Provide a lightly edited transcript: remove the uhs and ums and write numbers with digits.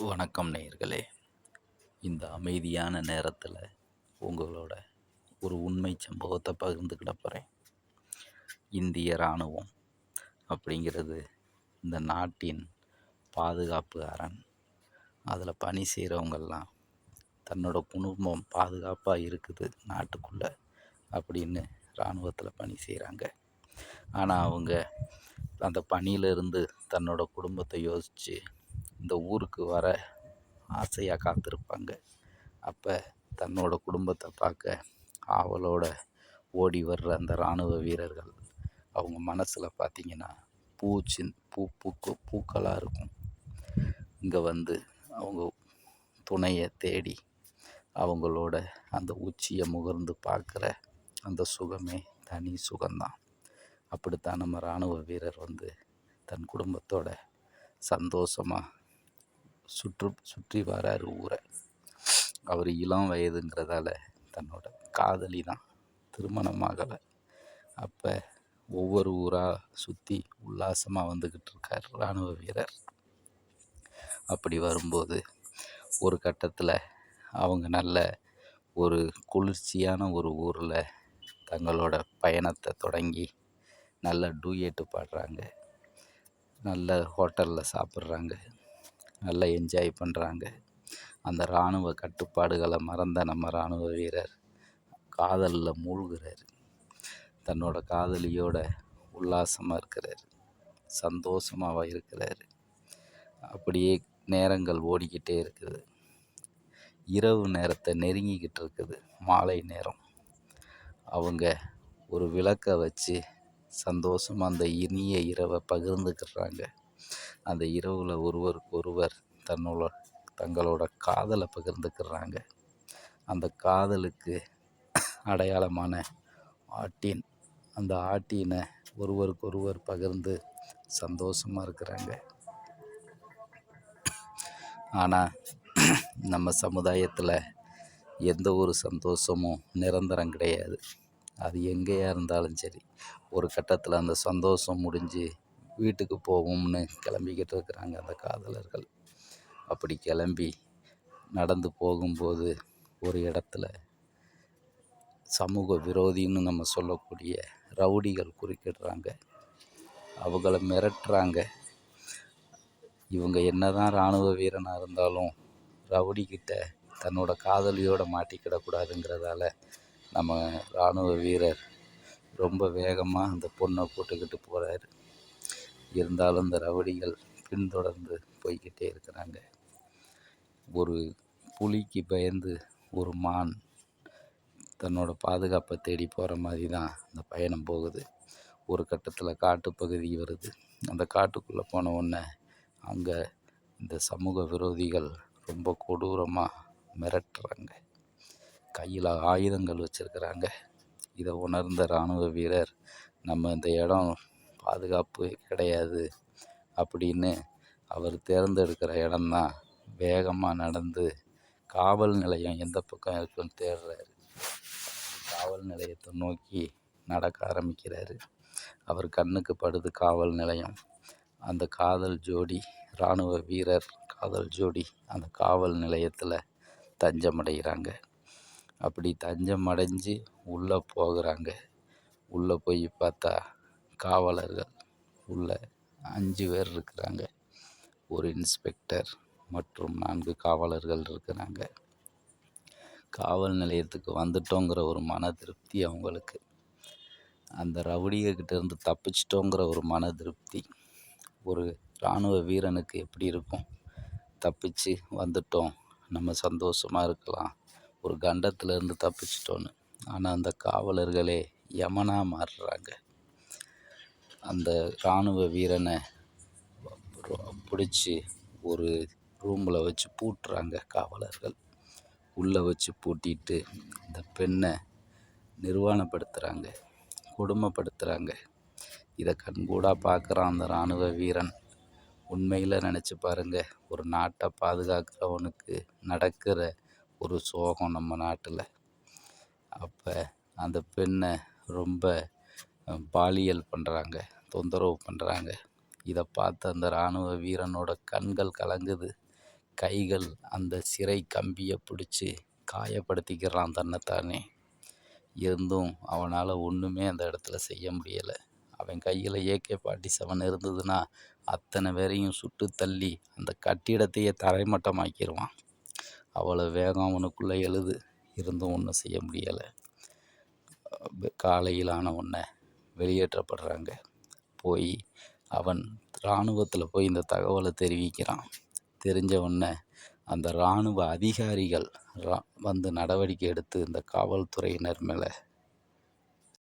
வணக்கம் நேயர்களே. இந்த அமைதியான நேரத்தில் உங்களோட ஒரு உண்மை சம்பவத்தை பகிர்ந்துக்கிட போகிறேன். இந்திய இராணுவம் அப்படிங்கிறது இந்த நாட்டின் பாதுகாப்பு அரண். அதில் பணி செய்கிறவங்கெல்லாம் தன்னோட குடும்பம் பாதுகாப்பாக இருக்குது நாட்டுக்குள்ளே அப்படின்னு இராணுவத்தில் பணி செய்கிறாங்க. ஆனால் அவங்க அந்த பணியிலிருந்து தன்னோட குடும்பத்தை யோசித்து இந்த ஊருக்கு வர ஆசையாக காத்திருப்பாங்க. அப்போ தன்னோட குடும்பத்தை பார்க்க ஆவலோட ஓடி வர்ற அந்த இராணுவ வீரர்கள் அவங்க மனசில் பார்த்திங்கன்னா பூக்களாக இருக்கும். இங்கே வந்து அவங்க துணையை தேடி அவங்களோட அந்த உச்சியை முகர்ந்து பார்க்குற அந்த சுகமே தனி சுகம்தான். அப்படித்தான் நம்ம இராணுவ வீரர் வந்து தன் குடும்பத்தோட சந்தோஷமாக சுற்றி வராரு ஊரை. அவர் இளம் வயதுங்கிறதால தன்னோட காதலி தான் திருமணமாகலை. அப்போ ஒவ்வொரு ஊராக சுற்றி உல்லாசமாக வந்துக்கிட்டு இருக்கார் இராணுவ வீரர். அப்படி வரும்போது ஒரு கட்டத்தில் அவங்க நல்ல ஒரு குளிர்ச்சியான ஒரு ஊரில் தங்களோட பயணத்தை தொடங்கி நல்ல டூயெட்டு பாடுறாங்க, நல்ல ஹோட்டலில் சாப்பிட்றாங்க, நல்லா என்ஜாய் பண்ணுறாங்க. அந்த இராணுவ கட்டுப்பாடுகளை மறந்த நம்ம இராணுவ வீரர் காதலில் மூழ்கிறார். தன்னோட காதலியோட உல்லாசமாக இருக்கிறார், சந்தோஷமாக இருக்கிறார். அப்படியே நேரங்கள் ஓடிக்கிட்டே இருக்குது. இரவு நேரத்தை நெருங்கிக்கிட்டு இருக்குது, மாலை நேரம். அவங்க ஒரு விளக்கை வச்சு சந்தோஷமாக அந்த இனிய இரவை பகிர்ந்துக்கிறாங்க. அந்த இரவில் ஒருவருக்கு ஒருவர் தங்களோட காதலை பகிர்ந்துக்கிறாங்க. அந்த காதலுக்கு அடையாளமான ஆட்டின், அந்த ஆட்டினை ஒருவருக்கு ஒருவர் பகிர்ந்து சந்தோஷமாக இருக்கிறாங்க. ஆனால் நம்ம சமுதாயத்தில் எந்த ஒரு சந்தோஷமும் நிரந்தரம் கிடையாது. அது எங்கேயா இருந்தாலும் சரி, ஒரு கட்டத்தில் அந்த சந்தோஷம் முடிஞ்சு வீட்டுக்கு போவோம்னு கிளம்பிக்கிட்டு இருக்கிறாங்க அந்த காதலர்கள். அப்படி கிளம்பி நடந்து போகும்போது ஒரு இடத்துல சமூக விரோதின்னு நம்ம சொல்லக்கூடிய ரவுடிகள் குறுக்கிடுறாங்க. அவங்கள மிரட்டுறாங்க. இவங்க என்னதான் இராணுவ வீரனாக இருந்தாலும் ரவுடிக்கிட்ட தன்னோட காதலியோடு மாட்டிக்கிடக்கூடாதுங்கிறதால நம்ம இராணுவ வீரர் ரொம்ப வேகமாக அந்த பொண்ணை போட்டுக்கிட்டு போகிறாரு. இருந்தாலும் இந்த ரவுடிகள் பின்தொடர்ந்து போய்கிட்டே இருக்கிறாங்க. ஒரு புலிக்கு பயந்து ஒரு மான் தன்னோட பாதுகாப்பை தேடி போகிற மாதிரி தான் இந்த பயணம் போகுது. ஒரு கட்டத்தில் காட்டுப்பகுதி வருது. அந்த காட்டுக்குள்ளே போன உடனே அங்கே இந்த சமூக விரோதிகள் ரொம்ப கொடூரமாக மிரட்டுறாங்க. கையில் ஆயுதங்கள் வச்சுருக்கிறாங்க. இதை உணர்ந்த இராணுவ வீரர் நம்ம இந்த இடம் பாதுகாப்பு கிடையாது அப்படின்னு அவர் தேர்ந்தெடுக்கிற இடம்தான் வேகமாக நடந்து காவல் நிலையம் எந்த பக்கம் இருக்குன்னு தேடுறாரு. காவல் நிலையத்தை நோக்கி நடக்க ஆரம்பிக்கிறாரு. அவர் கண்ணுக்கு படுது காவல் நிலையம். அந்த காதல் ஜோடி, இராணுவ வீரர் காதல் ஜோடி அந்த காவல் நிலையத்தில் தஞ்சமடைகிறாங்க. அப்படி தஞ்சம் அடைஞ்சு உள்ளே போகிறாங்க. உள்ளே போய் பார்த்தா காவலர்கள் உள்ள 5 பேர் இருக்கிறாங்க. ஒரு இன்ஸ்பெக்டர் மற்றும் 4 காவலர்கள் இருக்கிறாங்க. காவல் நிலையத்துக்கு வந்துட்டோங்கிற ஒரு மன திருப்தி அவங்களுக்கு. அந்த ரவுடிகிட்ட இருந்து தப்பிச்சிட்டோங்கிற ஒரு மன திருப்தி ஒரு இராணுவ வீரனுக்கு எப்படி இருக்கும்? தப்பிச்சு வந்துட்டோம், நம்ம சந்தோஷமாக இருக்கலாம், ஒரு கண்டத்திலேருந்து தப்பிச்சிட்டோன்னு. ஆனால் அந்த காவலர்களே யமனாக மாறுறாங்க. அந்த இராணுவ வீரனை பிடிச்சி ஒரு ரூமில் வச்சு பூட்டுறாங்க காவலர்கள். உள்ளே வச்சு பூட்டிட்டு இந்த பெண்ணை நிர்வாணப்படுத்துகிறாங்க, கொடுமைப்படுத்துகிறாங்க. இதை கண்கூடாக பார்க்குறான் அந்த இராணுவ வீரன். உண்மையில் நினச்சி பாருங்கள், ஒரு நாட்டை பாதுகாக்கிறவனுக்கு நடக்கிற ஒரு சோகம் நம்ம நாட்டில். அப்போ அந்த பெண்ணை ரொம்ப பாலியல் பண்ணுறாங்க, தொந்தரவு பண்ணுறாங்க. இதை பார்த்து அந்த இராணுவ வீரனோட கண்கள் கலங்குது. கைகள் அந்த சிறை கம்பியை பிடிச்சி காயப்படுத்திக்கிறான் தன்னைத்தானே. இருந்தும் அவனால் ஒன்றுமே அந்த இடத்துல செய்ய முடியலை. அவன் கையில் AK-47 இருந்ததுன்னா அத்தனை பேரையும் சுட்டு தள்ளி அந்த கட்டிடத்தையே தரைமட்டமாக்கிடுவான். அவ்வளோ வேகம் அவனுக்குள்ளே எழுது. இருந்தும் ஒன்றும் செய்ய முடியலை. காலையில் ஆன உடனே வெளியேற்றப்படுறாங்க. போய் அவன் இராணுவத்தில் போய் இந்த தகவலை தெரிவிக்கிறான். தெரிஞ்ச உடனே அந்த இராணுவ அதிகாரிகள் வந்து நடவடிக்கை எடுத்து இந்த காவல்துறையினர் மேலே